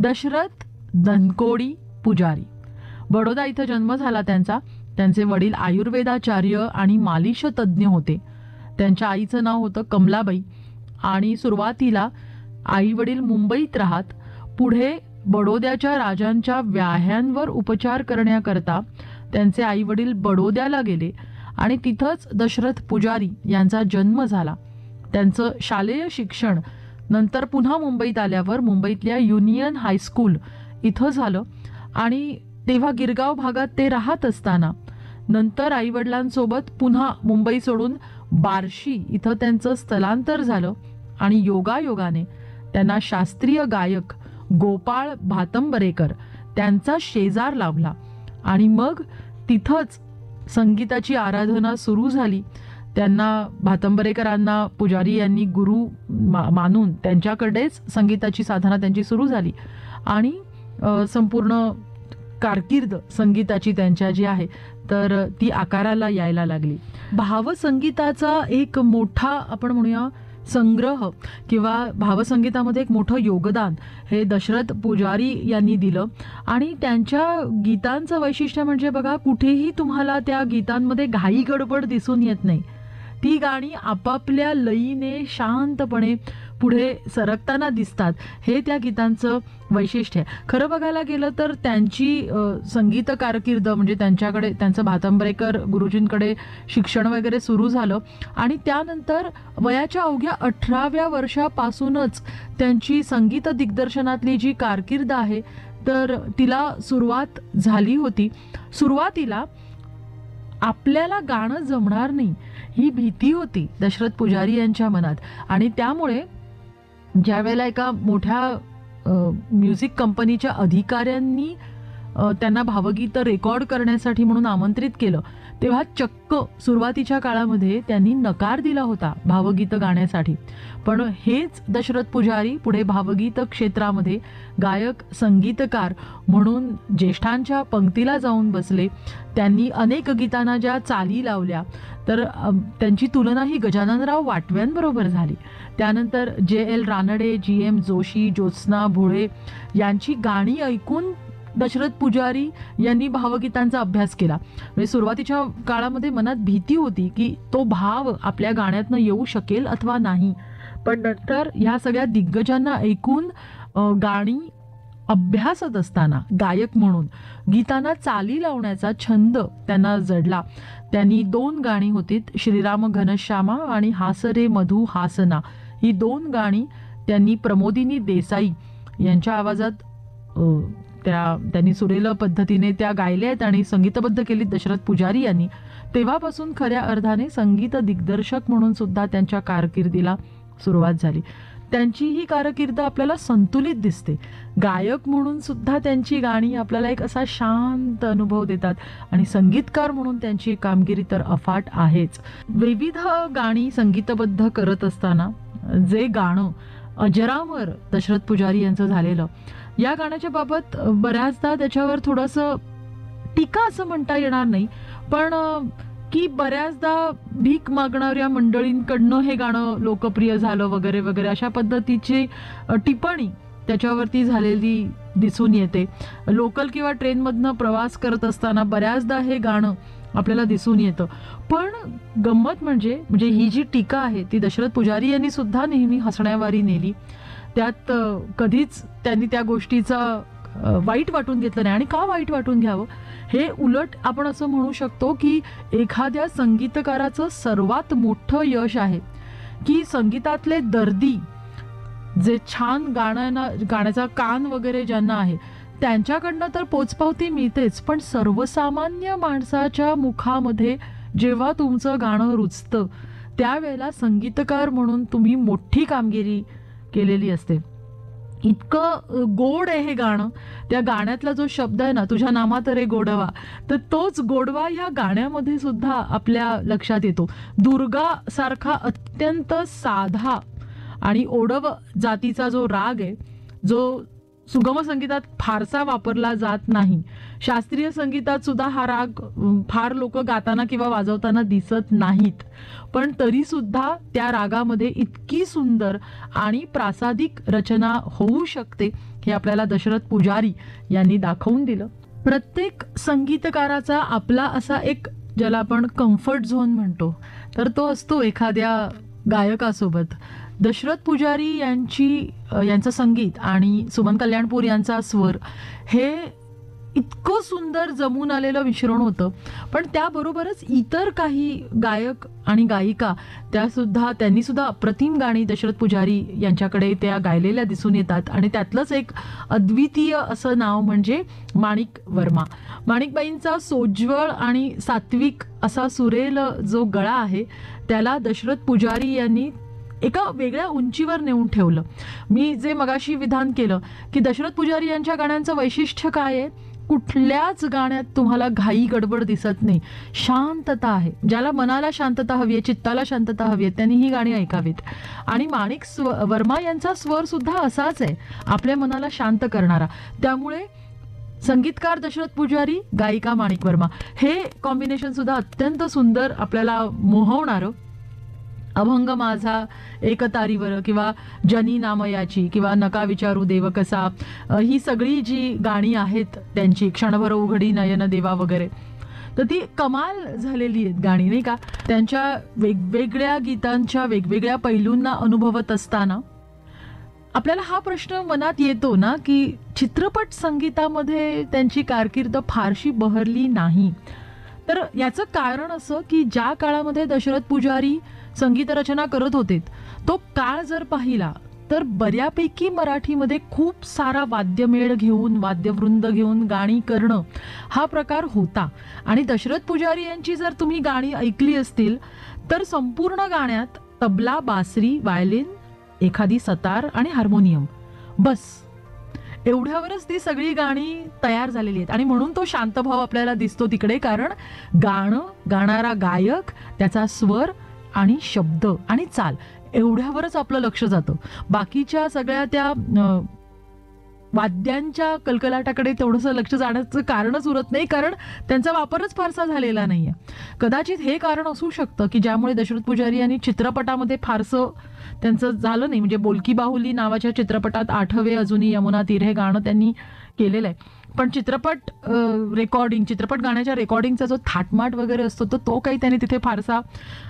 दशरथ धनकोडी पुजारी. बडोदा इथं जन्म झाला त्यांचा. त्यांचे वडील आयुर्वेदाचार्य आणि मालिश तज्ज्ञ होते. त्यांच्या आईचं नाव होतं कमलाबाई आणि सुरुवातीला आई वडील मुंबईत राहत. पुढे बडोद्याच्या राजांच्या व्याह्यांवर उपचार करण्याकरता त्यांचे आई वडील बडोद्याला गेले आणि तिथंच दशरथ पुजारी यांचा जन्म झाला. त्यांचं शालेय शिक्षण नंतर पुन्हा मुंबईत आल्यावर मुंबईतल्या युनियन हायस्कूल इथं झालं आणि तेव्हा गिरगाव भागात ते राहत असताना नंतर आईवडिलांसोबत पुन्हा मुंबई सोडून बार्शी इथं त्यांचं स्थलांतर झालं आणि योगायोगाने त्यांना शास्त्रीय गायक गोपाळ भातंबरेकर त्यांचा शेजार लाभला आणि मग तिथंच संगीताची आराधना सुरू झाली. त्यांना भातंबरेकरांना पुजारी यांनी गुरु मानून त्यांच्याकडेच संगीताची साधना त्यांची सुरू झाली आणि संपूर्ण कारकीर्द संगीताची त्यांच्या जी आहे तर ती आकाराला यायला लागली. भावसंगीताचा एक मोठा आपण म्हणूया संग्रह किंवा भावसंगीतामध्ये एक मोठं योगदान हे दशरथ पुजारी यांनी दिलं आणि त्यांच्या गीतांचं वैशिष्ट्य म्हणजे बघा, कुठेही तुम्हाला त्या गीतांमध्ये घाई गडबड दिसून येत नाही. ती गाणी आपापल्या लयीने शांतपणे पुढे सरकताना दिसतात. हे त्या गीतांचं वैशिष्ट्य आहे. खरं बघायला गेलं तर त्यांची संगीत कारकीर्द म्हणजे त्यांच्याकडे त्यांचं भातंबरेकर गुरुजींकडे शिक्षण वगैरे सुरू झालं आणि त्यानंतर वयाच्या अवघ्या 18व्या वर्षापासूनच त्यांची संगीत दिग्दर्शनातली जी कारकीर्द आहे तर तिला सुरुवात झाली होती. सुरुवातीला आपल्याला गाणं जमणार नाही ही भीती होती दशरथ पुजारी यांच्या मनात आणि त्यामुळे ज्या वेळेला एका मोठ्या म्युझिक कंपनीच्या अधिकाऱ्यांनी त्यांना भावगीतं रेकॉर्ड करण्यासाठी म्हणून आमंत्रित केलं तेव्हा चक्क सुरुवातीच्या काळामध्ये त्यांनी नकार दिला होता भावगीतं गाण्यासाठी. पण हेच दशरथ पुजारी पुढे भावगीत क्षेत्रामध्ये गायक संगीतकार म्हणून ज्येष्ठांच्या पंक्तीला जाऊन बसले. त्यांनी अनेक गीतांना ज्या चाली लावल्या तर त्यांची तुलना ही गजाननराव वाटव्यांबरोबर झाली. त्यानंतर JL रानडे, GM जोशी, ज्योत्स्ना भोळे यांची गाणी ऐकून दशरथ पुजारी यांनी भावगीतांचा अभ्यास केला. म्हणजे सुरुवातीच्या काळामध्ये मनात भीती होती की तो भाव आपल्या गाण्यातनं येऊ शकेल अथवा नाही. पण नंतर ह्या सगळ्या दिग्गजांना ऐकून गाणी अभ्यासत असताना गायक म्हणून गीतांना चाली लावण्याचा छंद त्यांना जडला. त्यांनी 2 गाणी होती, श्रीराम घनश्यामा आणि हास रे मधु हासना. ही 2 गाणी त्यांनी प्रमोदिनी देसाई यांच्या आवाजात त्यांनी सुरेल पद्धतीने त्या गायल्या आहेत आणि संगीतबद्ध केली दशरथ पुजारी यांनी. तेव्हापासून खऱ्या अर्थाने संगीत दिग्दर्शक म्हणून सुद्धा त्यांच्या कारकिर्दीला सुरुवात झाली. त्यांची ही कारकीर्द आपल्याला संतुलित दिसते. गायक म्हणून सुद्धा त्यांची गाणी आपल्याला एक असा शांत अनुभव देतात आणि संगीतकार म्हणून त्यांची कामगिरी तर अफाट आहेच. विविध गाणी संगीतबद्ध करत असताना जे गाणं अजरामर दशरथ पुजारी यांचं झालेलं, या गाण्याच्या बाबत बऱ्याचदा त्याच्यावर थोडंसं टीका असं म्हणता येणार नाही, पण की बऱ्याचदा भीक मागणाऱ्या मंडळींकडनं हे गाणं लोकप्रिय झालं वगैरे वगैरे अशा पद्धतीची टिप्पणी त्याच्यावरती झालेली दिसून येते. लोकल किंवा ट्रेनमधनं प्रवास करत असताना बऱ्याचदा हे गाणं आपल्याला दिसून येतं. पण गंमत म्हणजे ही जी टीका आहे ती दशरथ पुजारी यांनी सुद्धा नेहमी हसण्यावारी नेली. त्यात कधीच त्यांनी त्या गोष्टीचा वाईट वाटून घेतलं नाही. आणि का वाईट वाटून घ्यावं, हे उलट आपण असं म्हणू शकतो की एखाद्या संगीतकाराचं सर्वात मोठं यश आहे की संगीतातले दर्दी जे छान गाण्याचा कान वगैरे ज्यांना आहे त्यांच्याकडनं तर पोचपावती मिळतेच, पण सर्वसामान्य माणसाच्या मुखामध्ये जेव्हा तुमचं गाणं रुजतं त्यावेळेला संगीतकार म्हणून तुम्ही मोठी कामगिरी केलेली असते. इतकं गोड आहे हे गाणं. त्या गाण्यातला जो शब्द आहे ना, तुझ्या नामात रे गोडवा, तर तोच गोडवा ह्या गाण्यामध्ये सुद्धा आपल्या लक्षात येतो. दुर्गा सारखा अत्यंत साधा आणि ओडव जातीचा जो राग आहे, जो सुगम संगीतात फारसा वापरला जात नाही, शास्त्रीय संगीतात सुद्धा हा राग फार लोक गाताना किंवा वाजवताना दिसत नाहीत, पण तरी सुद्धा त्या रागामध्ये इतकी सुंदर आणि प्रासादिक रचना होऊ शकते हे आपल्याला दशरथ पुजारी यांनी दाखवून दिलं. प्रत्येक संगीतकाराचा आपला असा एक, ज्याला आपण कम्फर्ट झोन म्हणतो, तर तो असतो एखाद्या गायकासोबत. दशरथ पुजारी यांचं संगीत आणि सुमन कल्याणपूर यांचा स्वर हे इतकं सुंदर जमून आलेलं मिश्रण होतं. पण त्याबरोबरच इतर काही गायक आणि गायिका त्यांनी सुद्धा अप्रतिम गाणी दशरथ पुजारी यांच्याकडे त्या गायलेल्या दिसून येतात. आणि त्यातलंच एक अद्वितीय असं नाव म्हणजे माणिक वर्मा. माणिकबाईंचा सोज्वळ आणि सात्विक असा सुरेल जो गळा आहे त्याला दशरथ पुजारी यांनी एका वेगळ्या उंचीवर नेऊन ठेवलं. मी जे मगाशी विधान केलं की दशरथ पुजारी यांच्या गाण्यांचं वैशिष्ट्य काय आहे, कुठल्याच गाण्यात तुम्हाला घाई गडबड दिसत नाही, शांतता आहे. ज्याला मनाला शांतता हवी आहे, चित्ताला शांतता हवी आहे, त्यांनी ही गाणी ऐकावीत. आणि माणिक वर्मा यांचा स्वर सुद्धा असाच आहे, आपल्या मनाला शांत करणारा. त्यामुळे संगीतकार दशरथ पुजारी, गायिका माणिक वर्मा, हे कॉम्बिनेशन सुद्धा अत्यंत सुंदर, आपल्याला मोहवणारं. अभंग माझा एक तारीवर किंवा जनी नामयाची किंवा नका विचारू देव कसा, ही सगळी जी गाणी आहेत त्यांची, क्षणभर उघडी नयन देवा वगैरे, तर ती कमाल झालेली आहेत गाणी, नाही का. त्यांच्या वेगवेगळ्या गीतांच्या वेगवेगळ्या पैलूंना अनुभवत असताना आपल्याला हा प्रश्न मनात येतो ना की चित्रपट संगीतामध्ये त्यांची कारकीर्द फारशी बहरली नाही. तर याचं कारण असं की ज्या काळामध्ये दशरथ पुजारी संगीत रचना करत होते तो काळ जर पाहिला तर बऱ्यापैकी मराठीमध्ये खूप सारा वाद्यमेळ घेऊन, वाद्यवृंद घेऊन गाणी करणं हा प्रकार होता. आणि दशरथ पुजारी यांची जर तुम्ही गाणी ऐकली असतील तर संपूर्ण गाण्यात तबला, बासरी, वायलिन, एखादी सतार आणि हार्मोनियम, बस एवढ्यावरच ती सगळी गाणी तयार झालेली आहेत. आणि म्हणून तो शांतभाव आपल्याला दिसतो तिकडे, कारण गाणारा गायक, त्याचा स्वर आणि शब्द आणि चाल एवढ्यावरच आपलं लक्ष जातं. बाकीच्या सगळ्या त्या वाद्यांच्या कलकलाटाकडे तेवढंसं लक्ष जाण्याचं कारणच उरत नाही, कारण त्यांचा वापरच फारसा झालेला नाहीये. कदाचित हे कारण असू शकतं की ज्यामुळे दशरथ पुजारी यांनी चित्रपटामध्ये फारसं त्यांचं झालं नाही. म्हणजे बोलकी बाहुली नावाच्या चित्रपटात आठवे अजूनी यमुना तीर हे गाणं त्यांनी केलेलं आहे, पण चित्रपट गाण्याच्या रेकॉर्डिंगचा जो थाटमाट वगैरे असतो तो काही त्यांनी तिथे फारसा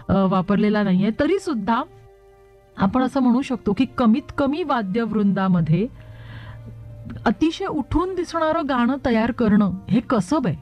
वापरलेला नाहीये. तरी सुद्धा आपण असं म्हणू शकतो की कमीत कमी वाद्यवृंदामध्ये अतिशय उठून दिसणारं गाणं तयार करणं हे कसब आहे,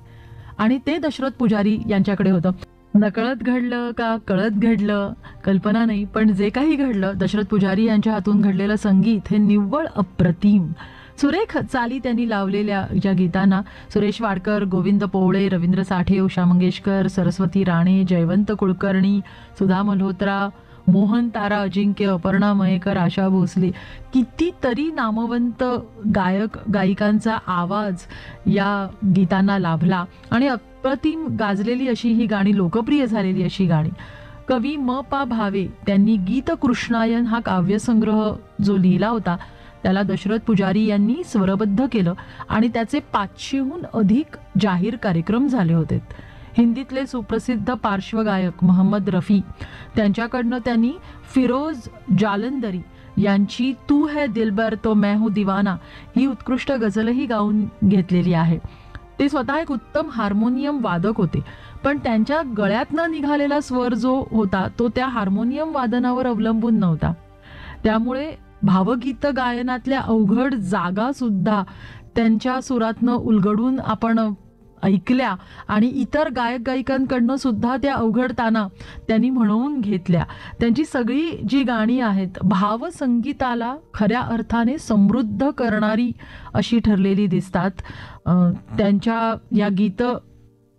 आणि ते दशरथ पुजारी यांच्याकडे होतं. नकळत घडलं का कळत घडलं कल्पना नाही, पण जे काही घडलं दशरथ पुजारी यांच्या हातून घडलेलं संगीत हे निव्वळ अप्रतिम. सुरेख चाली त्यांनी लावलेल्या ज्या गीतांना सुरेश वाडकर, गोविंद पोवळे, रवींद्र साठे, उषा मंगेशकर, सरस्वती राणे, जयवंत कुलकर्णी, सुधा मल्होत्रा, मोहन तारा अजिंक्य, अपर्णा मयेकर, आशा भोसले, कितीतरी नामवंत गायक गायिकांचा आवाज या गीतांना लाभला. आणि अप्रतिम गाजलेली अशी ही गाणी, लोकप्रिय झालेली अशी गाणी. कवी म पा भावे त्यांनी गीत कृष्णायन हा काव्यसंग्रह जो लिहिला होता त्याला दशरथ पुजारी यांनी स्वरबद्ध केलं आणि त्याचे 500हून अधिक जाहीर कार्यक्रम झाले होते. हिंदीतले सुप्रसिद्ध पार्श्वगायक मोहम्मद रफी त्यांच्याकडनं त्यांनी फिरोज जालंदरी यांची तू है दिलबर तो मैं हूं दिवाना ही उत्कृष्ट गझलही गाऊन घेतलेली आहे. ते स्वतः एक उत्तम हार्मोनियम वादक होते, पण त्यांच्या गळ्यातनं निघालेला स्वर जो होता तो त्या हार्मोनियम वादनावर अवलंबून नव्हता. त्यामुळे भावगीत गायनातल्या अवघड जागा सुद्धा त्यांच्या सुरातनं उलगडून आपण ऐकल्या आणि इतर गायक गायिकांकडनं सुद्धा त्या अवघड ताना त्यांनी म्हणवून घेतल्या. त्यांची सगळी जी गाणी आहेत भावसंगीताला खऱ्या अर्थाने समृद्ध करणारी अशी ठरलेली दिसतात. त्यांच्या या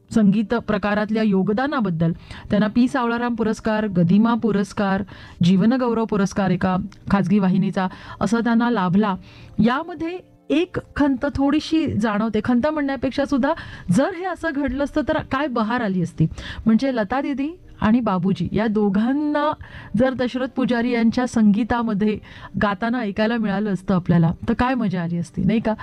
संगीत प्रकारातल्या योगदानाबद्दल त्यांना पी सावळाराम पुरस्कार, गदिमा पुरस्कार, जीवनगौरव पुरस्कार एका खाजगी वाहिनीचा असं त्यांना लाभला. यामध्ये एक खंत थोडीशी जाणवते, खंत म्हणण्यापेक्षा सुद्धा जर हे असं घडलं असतं तर काय बहार आली असती. म्हणजे लता दीदी आणि बाबूजी या दोघांना जर दशरथ पुजारी यांच्या संगीतामध्ये गाताना ऐकायला मिळालं असतं आपल्याला तर काय मजा आली असती, नाही का.